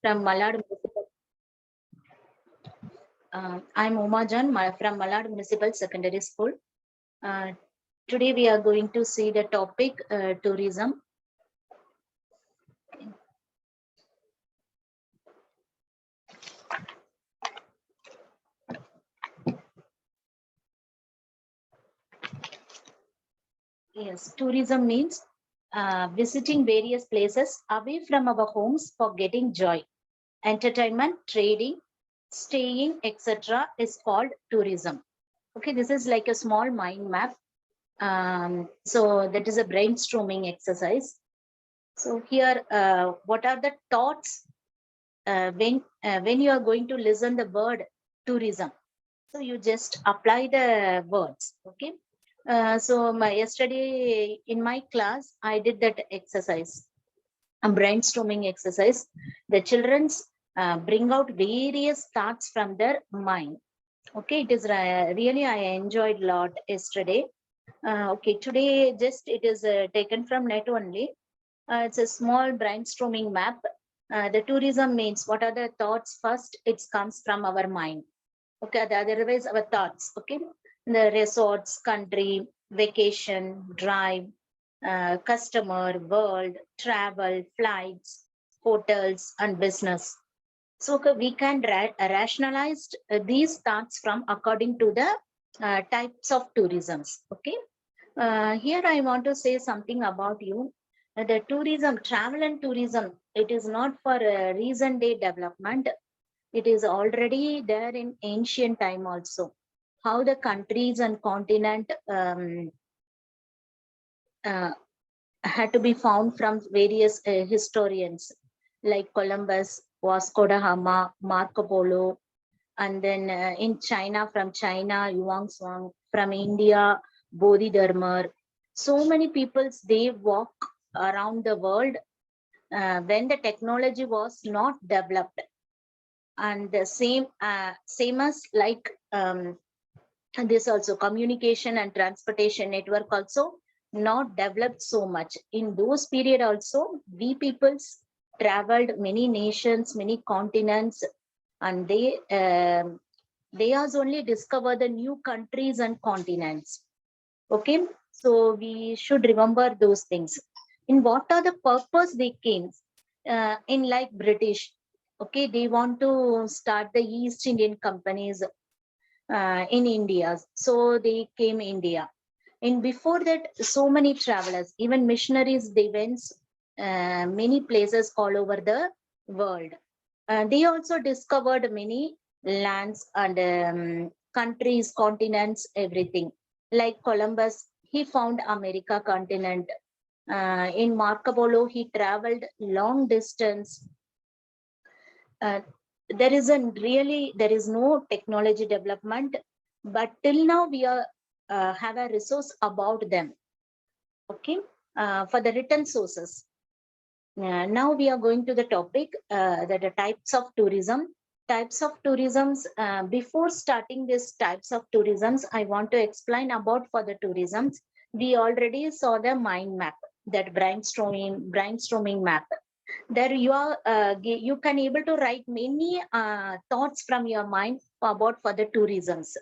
from Malad Municipal. I'm Umajan from Malad Municipal Secondary School. Today we are going to see the topic tourism. Yes, tourism means visiting various places away from our homes for getting joy. Entertainment, trading, staying, etc. is called tourism. Okay, this is like a small mind map. So that is a brainstorming exercise. So here, what are the thoughts when you are going to listen the word tourism? So you just apply the words. Okay. So yesterday in my class, I did that exercise, a brainstorming exercise. The children's bring out various thoughts from their mind. Okay, it is really I enjoyed a lot yesterday. Okay, today just it is taken from net only. It's a small brainstorming map. The tourism means what are the thoughts first? It comes from our mind. Okay, the otherwise our thoughts. Okay, the resorts, country, vacation, drive, customer, world, travel, flights, hotels, and business. So we can rationalize these thoughts from according to the types of tourisms. Okay. Here I want to say something about you. The tourism, travel and tourism, it is not for recent day development. It is already there in ancient time also. How the countries and continent had to be found from various historians like Columbus, Vasco da Gama, Marco Polo, and then in China, from China, Yuan Shuang, from India, Bodhidharma. So many peoples, they walk around the world when the technology was not developed. And the same as like this also communication and transportation network also not developed so much. In those period also, we peoples traveled many nations, many continents, and they has only discover the new countries and continents. Okay, so we should remember those things. In what are the purpose they came? In like British, okay, they want to start the East Indian companies in India, so they came India. And before that, so many travelers, even missionaries, they went many places all over the world. They also discovered many lands and countries, continents, everything. Like Columbus, he found America continent. In Marco Polo, he traveled long distance. There is no technology development, but till now we are have a resource about them. Okay, for the written sources. Now we are going to the topic that the types of tourism. Types of tourisms. Before starting these types of tourisms, I want to explain about for the tourisms. We already saw the mind map, that brainstorming map. There you are, you can able to write many thoughts from your mind about for the tourisms.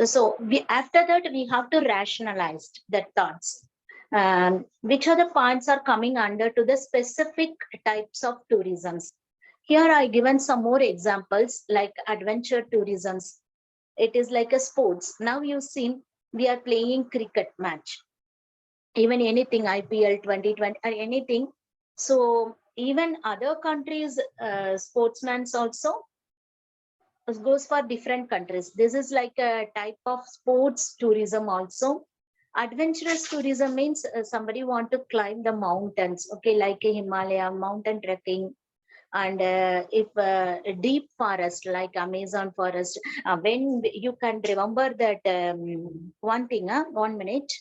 So after that, we have to rationalize the thoughts. Which are the points are coming under to the specific types of tourisms. Here I given some more examples like adventure tourisms. It is like a sports. Now you see we are playing cricket match, even anything IPL 2020 or anything. So even other countries sportsmen also goes for different countries. This is like a type of sports tourism also. Adventurous tourism means somebody want to climb the mountains, okay, like a Himalaya, mountain trekking, and if a deep forest like Amazon forest. When you can remember that one thing, 1 minute.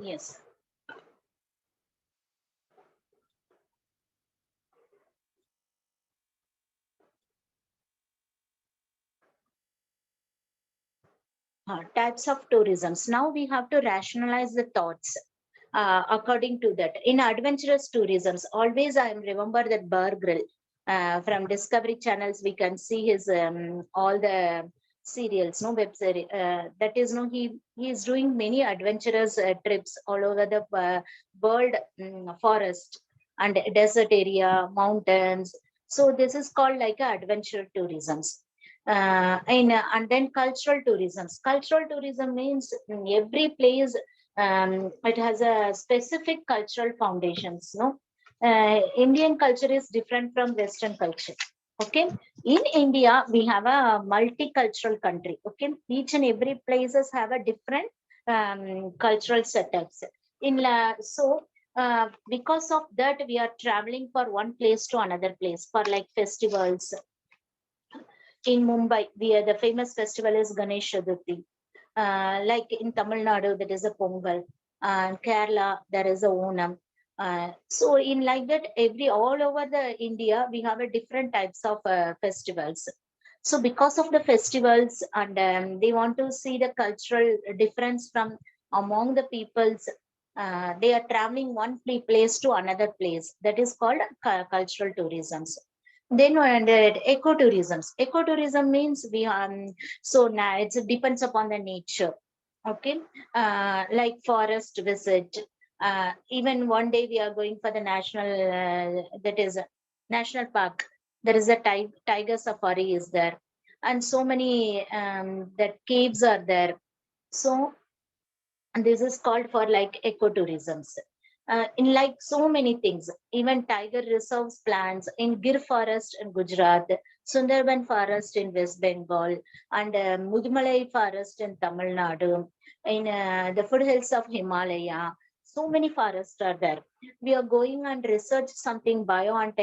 Yes. Types of tourisms. Now we have to rationalize the thoughts according to that. In adventurous tourisms, always I remember that Bear Grylls from Discovery channels. We can see his all the serials, no web series. That is, no, he is doing many adventurous trips all over the world, forest and desert area, mountains. So this is called like a adventure tourism. And then cultural tourism. Cultural tourism means every place it has a specific cultural foundations. No, Indian culture is different from Western culture. Okay, in India we have a multicultural country. Okay, each and every places have a different cultural setups. Because of that, we are traveling for one place to another place for like festivals. In Mumbai, the famous festival is Ganesh Chaturthi. Like in Tamil Nadu, there is a Pongal. And Kerala, there is a Onam. So in like that, all over the India, we have a different types of festivals. So because of the festivals, and they want to see the cultural difference from among the peoples, they are traveling one place to another place. That is called cultural tourism. Then ecotourism. Ecotourism means we so now it depends upon the nature. Okay, like forest visit. Even one day we are going for the national that is a national park. There is a tiger safari is there, and so many that caves are there. So and this is called for like ecotourism. In like so many things, even tiger reserves plans in Gir forest in Gujarat, Sundarban forest in West Bengal, and Mudumalai forest in Tamil Nadu, in the foothills of Himalaya. So many forests are there. We are going and research something bio and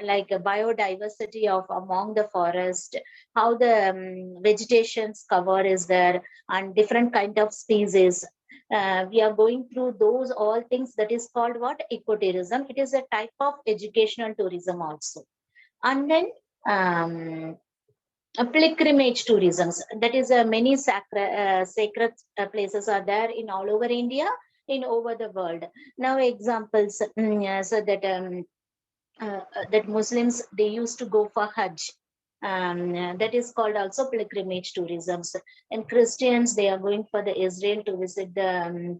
like a biodiversity of among the forest, how the vegetation's cover is there, and different kind of species. We are going through those all things. That is called what? Ecotourism. It is a type of educational tourism also. And then pilgrimage tourism. That is many sacred places are there in all over India, in over the world. Now examples, so that Muslims, they used to go for Hajj. That is called also pilgrimage tourism. And Christians, they are going for the Israel to visit the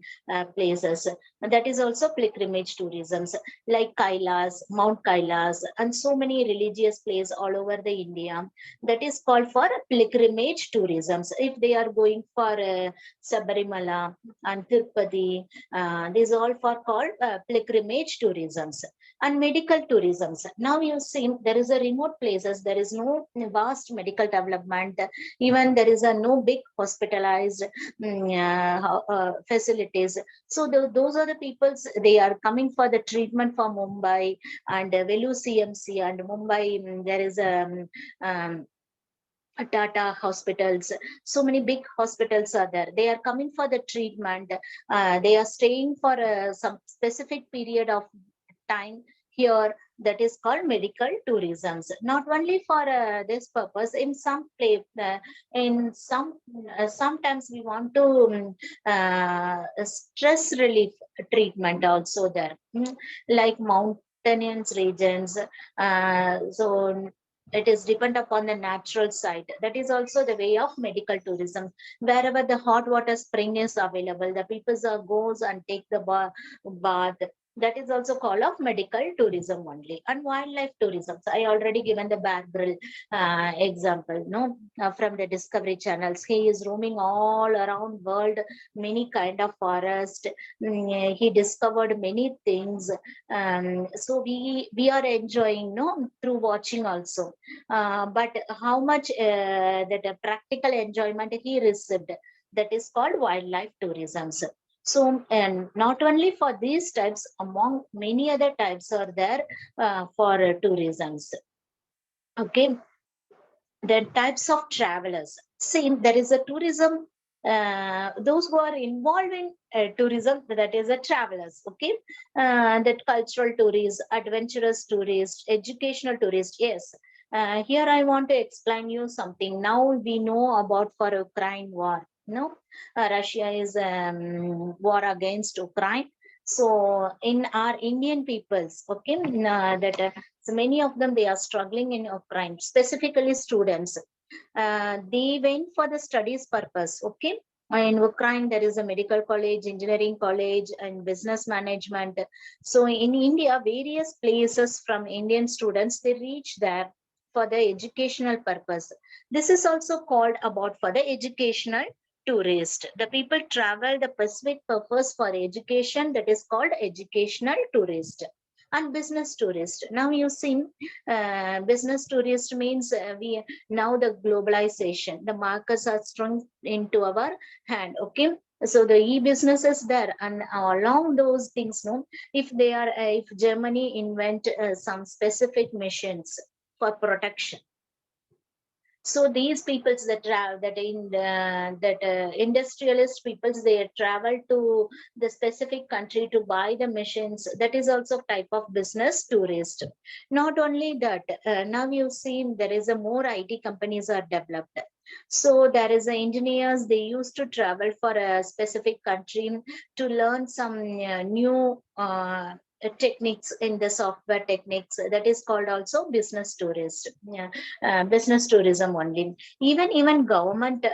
places. And that is also pilgrimage tourism, like Kailas, Mount Kailas, and so many religious places all over the India. That is called for pilgrimage tourism. If they are going for Sabarimala and Tirupati, these all for called pilgrimage tourism. And medical tourism. Now you see there is a remote places, there is no vast medical development, even there is a no big hospitalized facilities. So those are the peoples, they are coming for the treatment for Mumbai and Velu CMC and Mumbai. There is a Tata hospitals, so many big hospitals are there. They are coming for the treatment. They are staying for some specific period of time here. That is called medical tourism. Not only for this purpose. In some place, in some sometimes we want to stress relief treatment also there. Like mountainous regions. So it is depend upon the natural side. That is also the way of medical tourism. Wherever the hot water spring is available, the people goes and take the bath. That is also called of medical tourism only. And wildlife tourism, so I already given the Bear Grylls example, no, from the Discovery channels. He is roaming all around world, many kind of forest. He discovered many things. So we are enjoying, no, through watching also. But how much that practical enjoyment he received, that is called wildlife tourism. So, and not only for these types, among many other types are there for tourisms. Okay, the types of travelers. See, there is a tourism those who are involved in tourism, that is travelers, okay, that cultural tourists, adventurous tourists, educational tourists. Yes, here I want to explain you something. Now we know about for Ukraine war. No, Russia is war against Ukraine. So in our Indian peoples, okay, that so many of them, they are struggling in Ukraine, specifically students. They went for the studies purpose, okay. In Ukraine, there is a medical college, engineering college, and business management. So in India, various places from Indian students, they reach there for the educational purpose. This is also called about for the educational tourist. The people travel the specific purpose for education, that is called educational tourist. And business tourist. Now you see, business tourist means we now the globalization, the markets are strong into our hand, okay. So the e-business is there, and along those things, no, if they are if Germany invent some specific machines for protection, so these peoples that travel, that in that industrialist peoples, they travel to the specific country to buy the machines. That is also type of business tourist. Not only that, now you've seen there is a more IT companies are developed. So there is a engineers, they used to travel for a specific country to learn some new techniques in the software techniques. That is called also business tourist. Yeah, business tourism only. Even government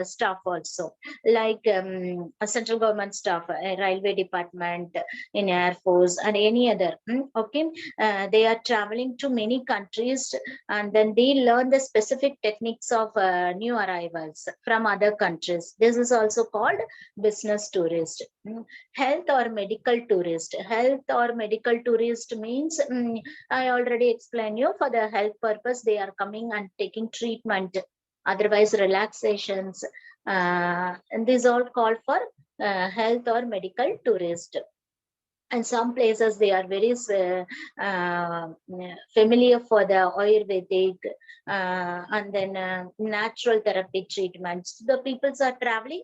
staff also, like a central government staff, a railway department, in air force, and any other, okay, they are traveling to many countries, and then they learn the specific techniques of new arrivals from other countries. This is also called business tourist. Health or medical tourist. Health or medical tourist means, I already explained you, for the health purpose, they are coming and taking treatment, otherwise relaxations. And these all called for health or medical tourist. And some places, they are very familiar for the Ayurvedic and then natural therapy treatments. The peoples are traveling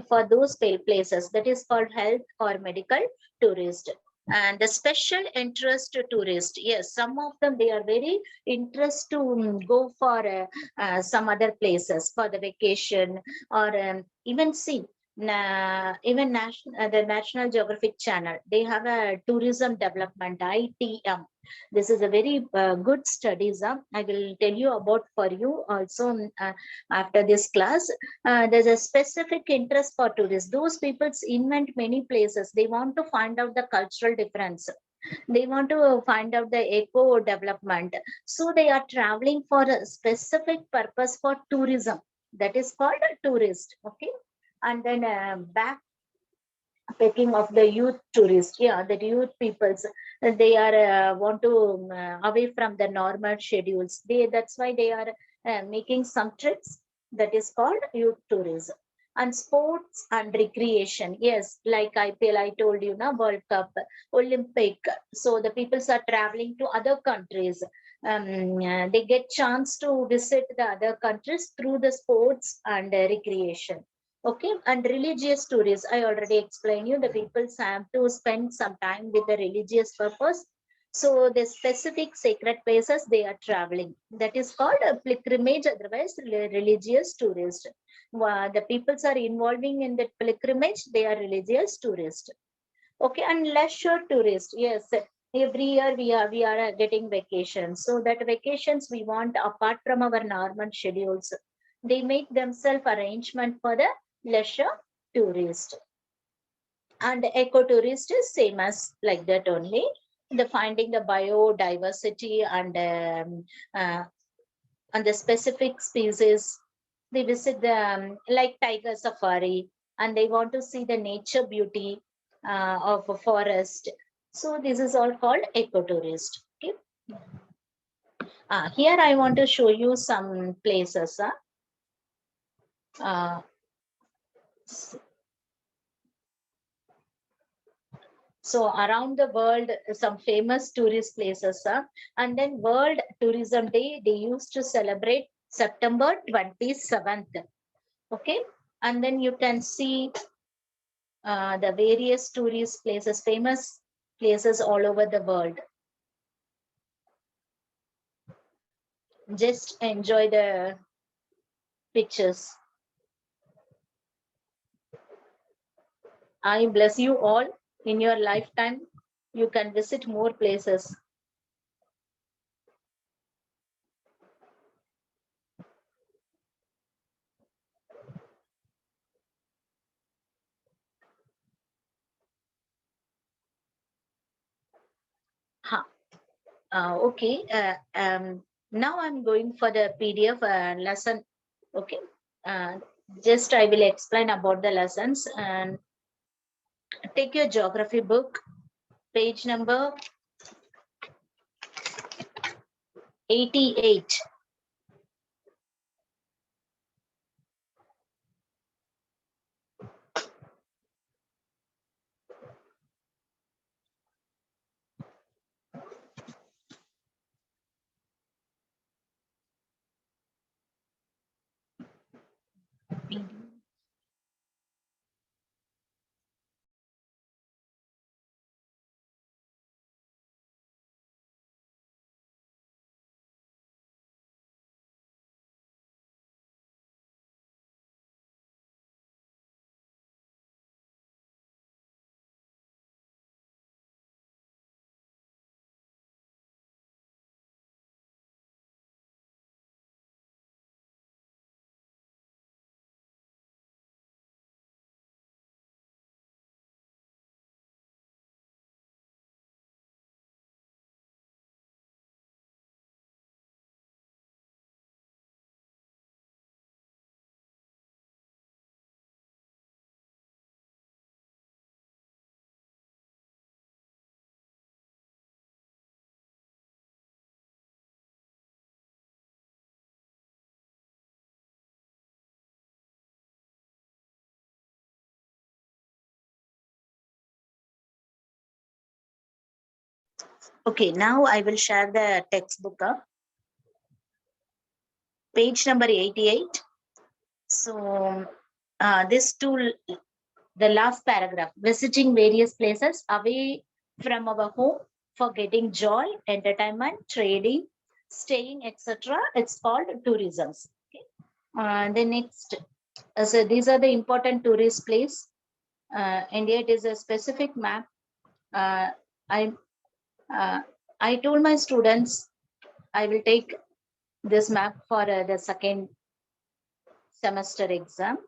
for those places. That is called health or medical tourist. And the special interest tourist, yes, some of them, they are very interested to go for some other places for the vacation, or even see, even the National Geographic Channel, they have a tourism development, ITM. This is a very good studies. I will tell you about for you also after this class. There's a specific interest for tourists. Those people invent many places. They want to find out the cultural difference. They want to find out the eco development. So they are traveling for a specific purpose for tourism. That is called a tourist. Okay. And then backpacking of the youth tourists, yeah, the youth peoples, they are want to away from the normal schedules. That's why they are making some trips. That is called youth tourism. And sports and recreation, yes, like IPL, I told you now, World Cup, Olympic. So the peoples are traveling to other countries. They get chance to visit the other countries through the sports and recreation. Okay, and religious tourists, I already explained you, the people have to spend some time with the religious purpose. So the specific sacred places they are traveling. That is called a pilgrimage, otherwise religious tourist. The peoples are involving in that pilgrimage, they are religious tourist. Okay, and leisure tourist, yes. Every year we are getting vacations. So that vacations we want apart from our normal schedules. They make themselves arrangement for the leisure tourist. And ecotourist is same as like that only. The finding the biodiversity and the specific species. They visit the like tiger safari, and they want to see the nature beauty of a forest. So this is all called ecotourist. Okay. Here I want to show you some places. Uh, So around the world, some famous tourist places, and then World Tourism Day, they used to celebrate September 27th. Okay. And then you can see the various tourist places, famous places all over the world. Just enjoy the pictures. I bless you all. In your lifetime, you can visit more places. Huh. Okay. Now I'm going for the PDF lesson. Okay. Uh, just I will explain about the lessons, and take your geography book, page number 88. Okay, now I will share the textbook, page number 88. So this tool, the last paragraph, visiting various places away from our home for getting joy, entertainment, trading, staying, etc. It's called tourism. Okay. The next, so these are the important tourist place. India, it is a specific map. Uh, I uh, I told my students I will take this map for the second semester exam.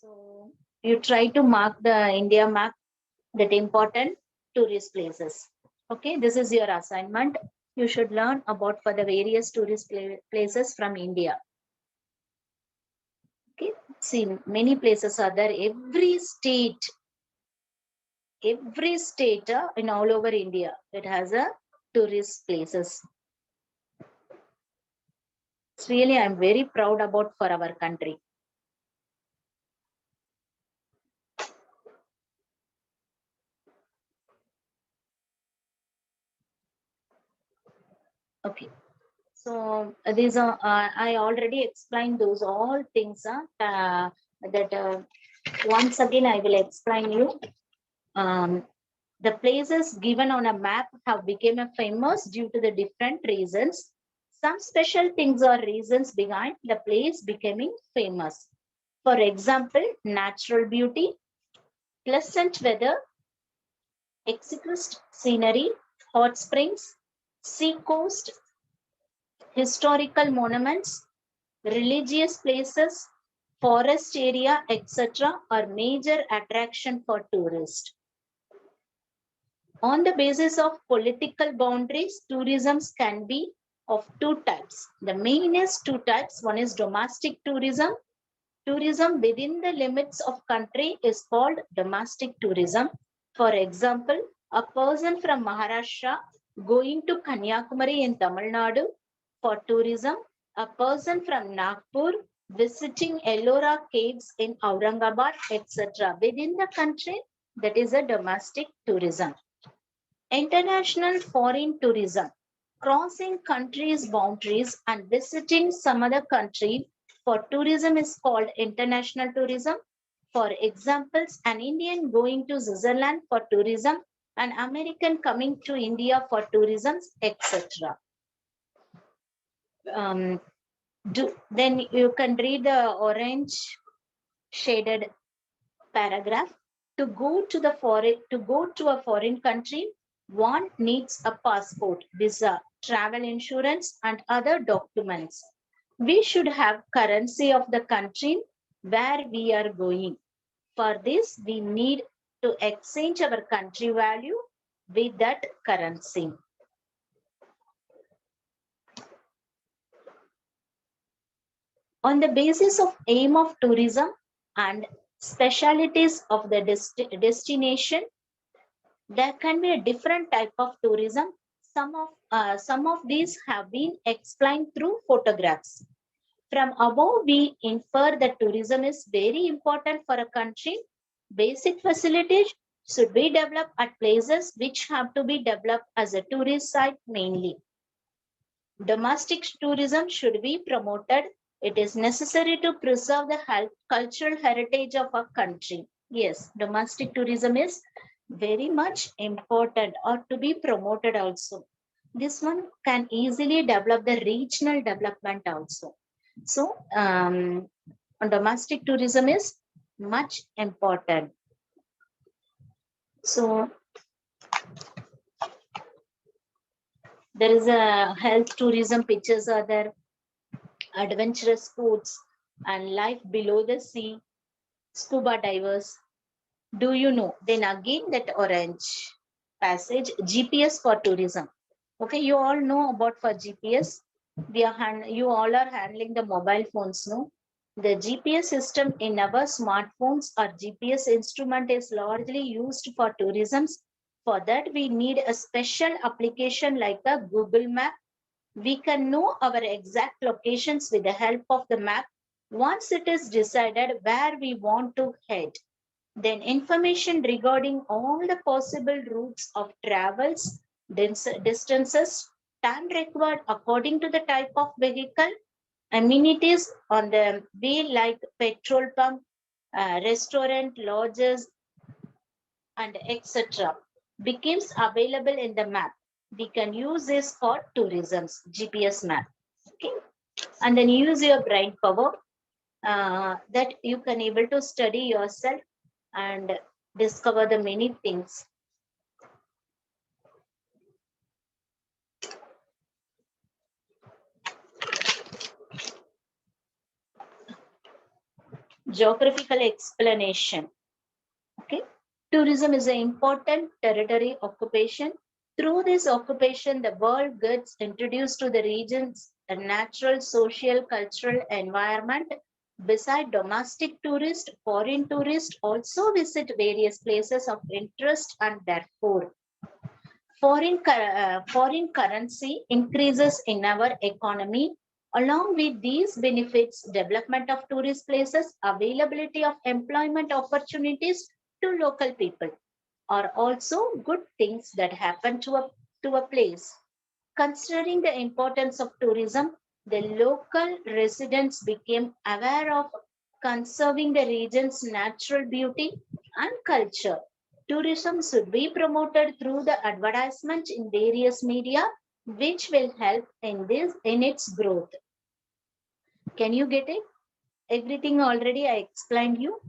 So you try to mark the India map, that important tourist places. Okay, this is your assignment. You should learn about for the various tourist places from India. Okay, see, many places are there. Every state in all over India, it has a tourist places. It's really, I'm very proud about for our country. Okay. So these are I already explained those all things that once again I will explain you. The places given on a map have become a famous due to the different reasons. Some special things or reasons behind the place becoming famous. For example, natural beauty, pleasant weather, exquisite scenery, hot springs, sea coast, historical monuments, religious places, forest area, etc. are major attraction for tourists. On the basis of political boundaries, tourism can be of two types. The main is two types. One is domestic tourism. Tourism within the limits of country is called domestic tourism. For example, a person from Maharashtra going to Kanyakumari in Tamil Nadu for tourism, a person from Nagpur visiting Ellora caves in Aurangabad, etc. Within the country, that is a domestic tourism. International foreign tourism, crossing countries' boundaries and visiting some other country for tourism is called international tourism. For examples, an Indian going to Switzerland for tourism, an American coming to India for tourism, etc. Then you can read the orange shaded paragraph. To go to a foreign country, one needs a passport, visa, travel insurance, and other documents. We should have currency of the country where we are going. For this, we need to exchange our country value with that currency. On the basis of aim of tourism and specialities of the destination, there can be a different type of tourism. Some of these have been explained through photographs. From above, we infer that tourism is very important for a country. Basic facilities should be developed at places which have to be developed as a tourist site mainly. Domestic tourism should be promoted. It is necessary to preserve the cultural heritage of a country. Yes, domestic tourism is very much important or to be promoted also. This one can easily develop the regional development also. So, domestic tourism is much important. So, there is a health tourism pictures are there, adventurous sports and life below the sea, scuba divers. Do you know? Then again that orange passage, GPS for tourism. Okay, you all know about for GPS. You all are handling the mobile phones, no? The GPS system in our smartphones or GPS instrument is largely used for tourism. For that, we need a special application like a Google Map. We can know our exact locations with the help of the map. Once it is decided where we want to head, then information regarding all the possible routes of travels, distances, time required according to the type of vehicle, amenities on the way like petrol pump, restaurant, lodges, and etc. becomes available in the map. We can use this for tourism, GPS map. Okay, and then use your brain power that you can able to study yourself and discover the many things. Geographical explanation. Okay, tourism is an important territory occupation. Through this occupation, the world gets introduced to the region's natural, social, cultural environment. Beside domestic tourists, foreign tourists also visit various places of interest, and therefore foreign currency increases in our economy. Along with these benefits, development of tourist places, availability of employment opportunities to local people are also good things that happen to a place. Considering the importance of tourism, the local residents became aware of conserving the region's natural beauty and culture. Tourism should be promoted through the advertisement in various media, which will help in its growth. Can you get it? Everything already I explained you.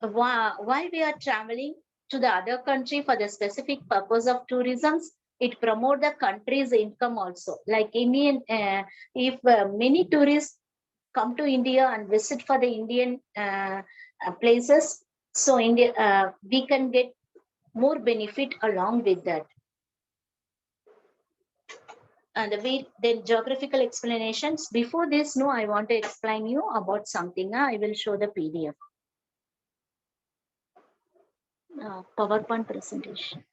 Why we are traveling to the other country for the specific purpose of tourism. It promote the country's income also. Like Indian, if many tourists come to India and visit for the Indian places, so India we can get more benefit along with that. And then geographical explanations. Before this, no, I want to explain you about something. I will show the PDF. PowerPoint presentation.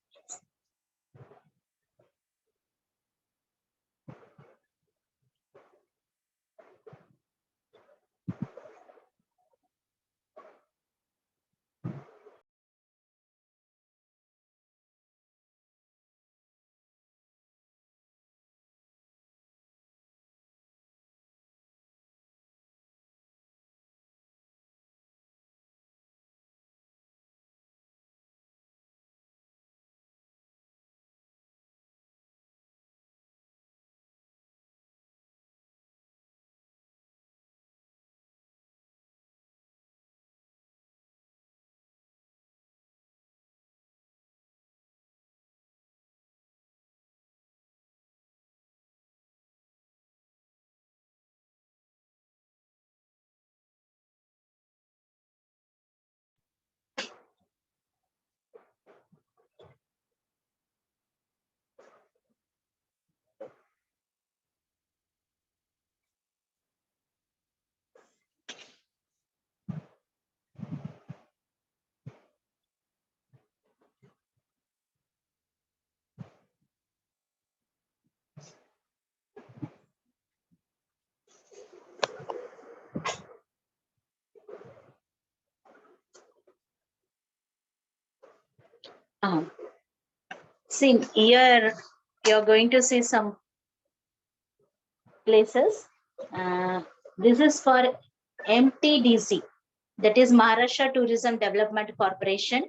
See, here you're going to see some places. This is for MTDC, that is Maharashtra Tourism Development Corporation,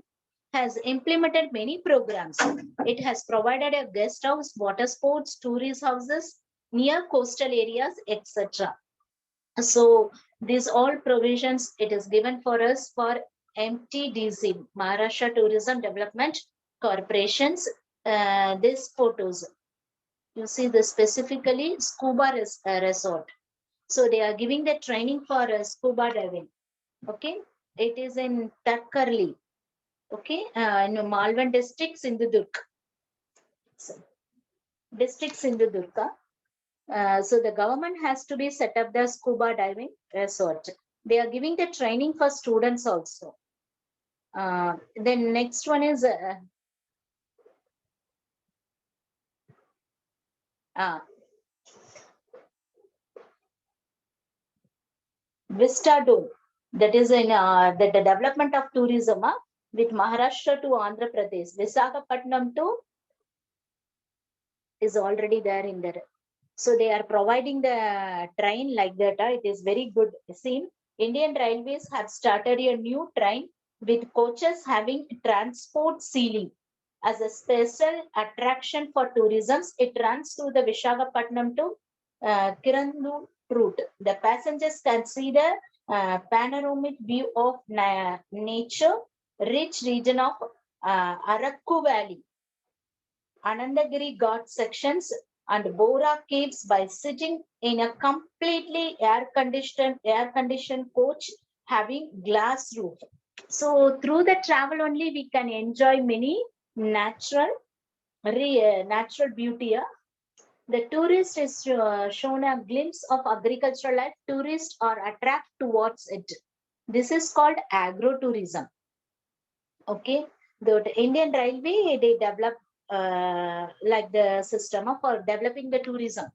has implemented many programs. It has provided a guest house, water sports, tourist houses near coastal areas, etc. So these all provisions it is given for us for MTDC, Maharashtra Tourism Development Corporations. These photos, you see this specifically scuba resort. So they are giving the training for scuba diving. Okay, it is in Takkarli. Okay, in Malvan district, Sindhudurg. District Sindhudurga. So the government has to be set up the scuba diving resort. They are giving the training for students also. Then next one is Vista Dome. That is in the development of tourism with Maharashtra to Andhra Pradesh. Visakhapatnam to is already there in there. So they are providing the train like that. It is very good. See, Indian Railways have started a new train with coaches having transport ceiling as a special attraction for tourism. It runs through the Visakhapatnam to Kirandu route. The passengers can see the panoramic view of nature, rich region of Arakku Valley, Anandagiri Ghat sections, and Bora caves by sitting in a completely air-conditioned coach having glass roof. So through the travel only we can enjoy many natural beauty. The tourist is shown a glimpse of agricultural life. Tourists are attracted towards it. This is called agro-tourism. Okay, the Indian Railway, they develop like the system for developing the tourism.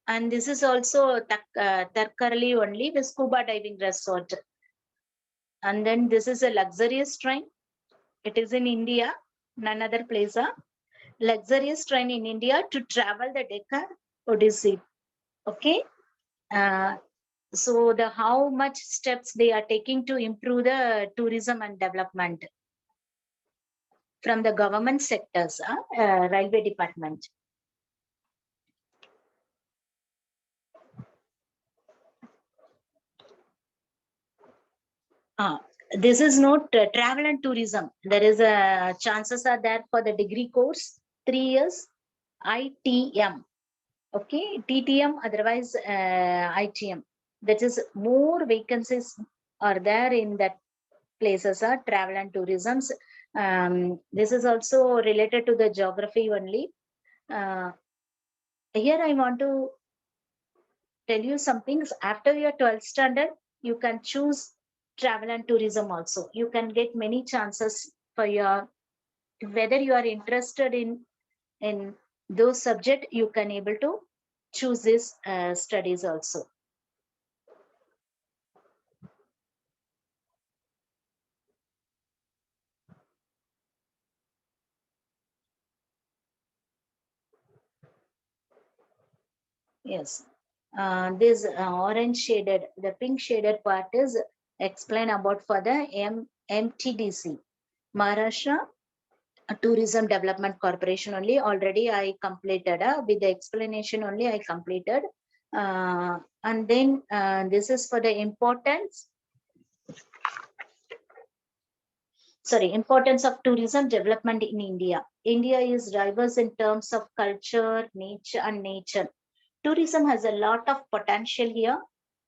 And this is also Tarkarli only, the scuba diving resort. And then this is a luxurious train. It is in India, none other place. Luxurious train in India to travel the Deccan Odyssey. Okay. So the how much steps they are taking to improve the tourism and development from the government sectors, railway department. This is not travel and tourism. There is a chances are there for the degree course, 3 years, ITM. Okay, TTM, otherwise ITM. That is more vacancies are there in that places are travel and tourism. This is also related to the geography only. Here I want to tell you some things. After your 12th standard, you can choose travel and tourism also. You can get many chances for your, whether you are interested in those subject, you can able to choose this studies also. Yes, this orange shaded, the pink shaded part is explain about for the MTDC, Maharashtra Tourism Development Corporation only. Already I completed with the explanation only I completed. And then this is for the importance of tourism development in India. India is diverse in terms of culture, nature. Tourism has a lot of potential here.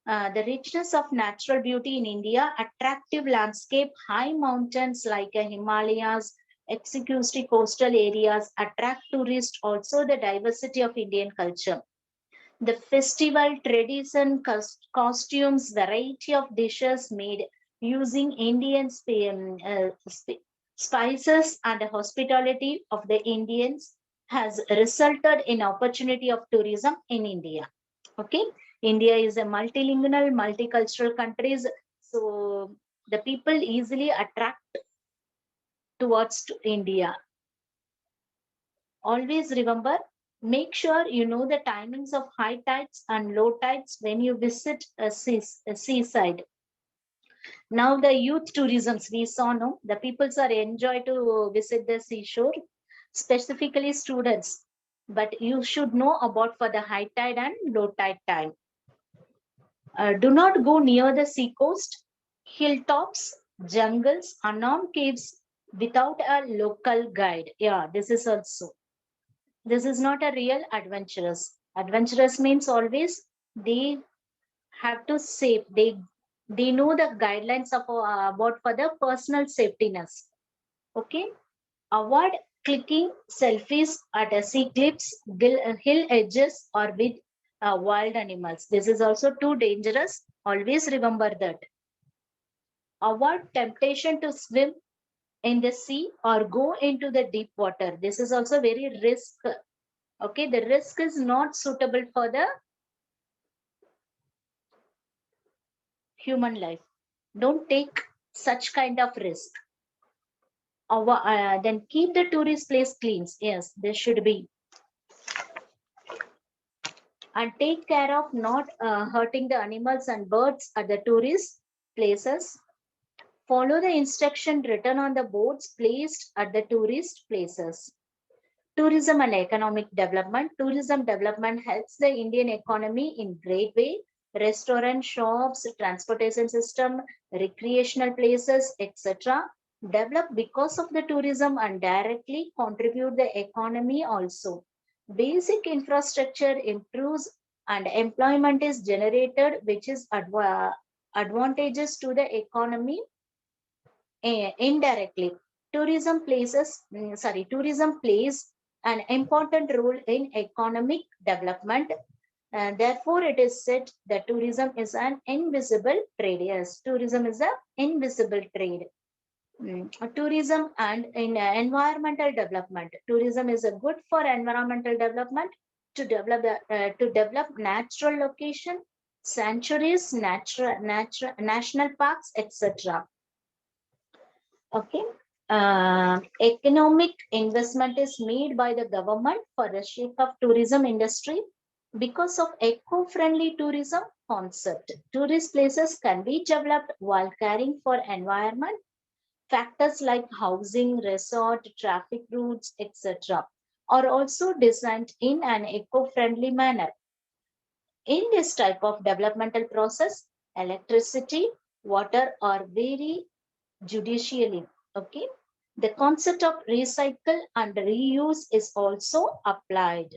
The richness of natural beauty in India, attractive landscape, high mountains like Himalayas, exquisite coastal areas attract tourists. Also the diversity of Indian culture. The festival, tradition, costumes, variety of dishes made using Indian spices and the hospitality of the Indians has resulted in opportunity of tourism in India. Okay, India is a multilingual, multicultural country So the people easily attract towards to India. Always remember, make sure you know the timings of high tides and low tides when you visit a seaside. Now the youth tourisms we saw, no, the peoples are enjoy to visit the seashore, specifically students. But you should know about for the high tide and low tide time. Do not go near the seacoast, hilltops, jungles, unarmed caves without a local guide. Yeah, this is also. This is not a real adventurous. Adventurous means always they have to save. They know the guidelines of about for the personal safetyness. Okay. Avoid clicking selfies at a sea cliffs, hill edges, or with wild animals. This is also too dangerous. Always remember that. Avoid temptation to swim in the sea or go into the deep water. This is also very risk. Okay, the risk is not suitable for the human life. Don't take such kind of risk. Then keep the tourist place clean. Yes, there should be. And take care of not hurting the animals and birds at the tourist places. Follow the instruction written on the boards placed at the tourist places. Tourism and economic development. Tourism development helps the Indian economy in great way. Restaurant, shops, transportation system, recreational places, etc. develop because of the tourism and directly contribute the economy also. Basic infrastructure improves and employment is generated, which is advantageous to the economy indirectly. Tourism plays an important role in economic development. Therefore, it is said that tourism is an invisible trade. Yes, tourism is an invisible trade. Tourism and in environmental development. Tourism is a good for environmental development to develop natural location, sanctuaries, national parks, etc. Okay. Economic investment is made by the government for the shape of tourism industry because of eco-friendly tourism concept. Tourist places can be developed while caring for environment. Factors like housing, resort, traffic routes, etc. are also designed in an eco-friendly manner. In this type of developmental process, electricity, water are very judicially. Okay. The concept of recycle and reuse is also applied.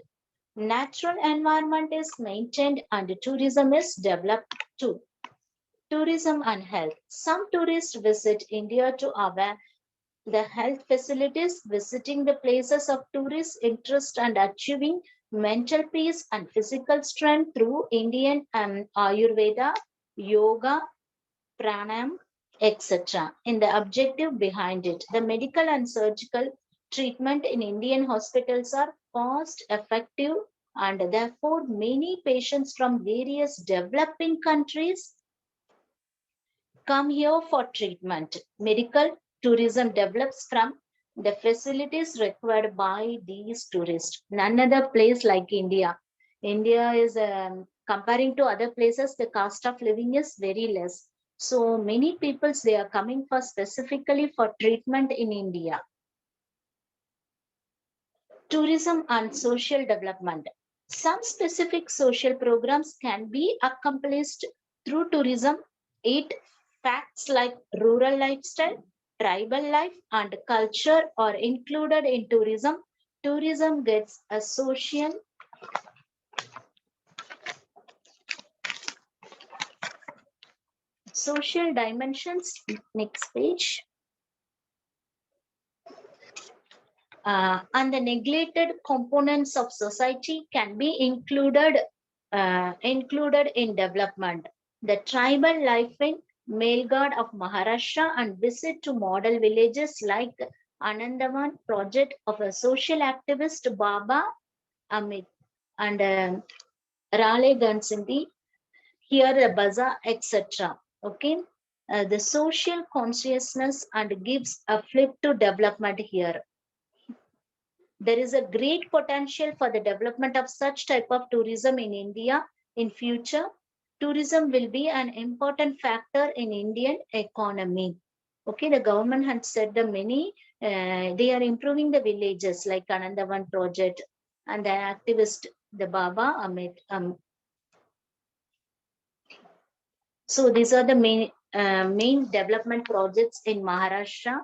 Natural environment is maintained and tourism is developed too. Tourism and health. Some tourists visit India to aware the health facilities, visiting the places of tourist interest and achieving mental peace and physical strength through Indian Ayurveda, yoga, pranayam, etc. In the objective behind it, the medical and surgical treatment in Indian hospitals are cost effective and therefore many patients from various developing countries come here for treatment. Medical tourism develops from the facilities required by these tourists. None other place like India. India is comparing to other places, the cost of living is very less. So many people they are coming for specifically for treatment in India. Tourism and social development. Some specific social programs can be accomplished through tourism. It facts like rural lifestyle, tribal life, and culture are included in tourism. Tourism gets a social dimensions. Next page. And the neglected components of society can be included in development. The tribal life in Melgad of Maharashtra and visit to model villages like Anandavan project of a social activist Baba Amit and Raleigh Gansindi, here the bazaar, etc. Okay. the social consciousness and gives a flip to development here. There is a great potential for the development of such type of tourism in India in future. Tourism will be an important factor in Indian economy. Okay, the government had said the many, they are improving the villages like Anandavan project and the activist, the Baba Amit. So these are the main development projects in Maharashtra.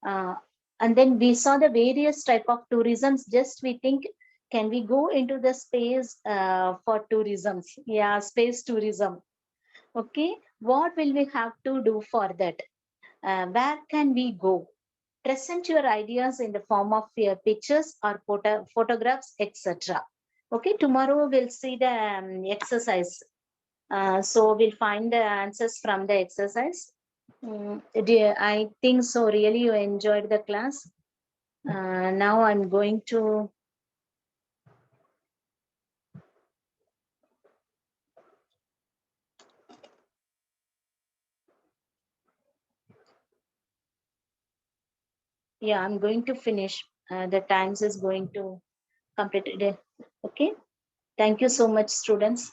Uh, and then we saw the various type of tourisms. Just we think, can we go into the space for tourism? Yeah, space tourism. Okay, what will we have to do for that? Where can we go? Present your ideas in the form of your pictures or photographs, etc. Okay, tomorrow we'll see the exercise. So we'll find the answers from the exercise. I think so. Really, you enjoyed the class. Now I'm going to. Yeah, I'm going to finish. The times is going to complete it. Okay. Thank you so much, students.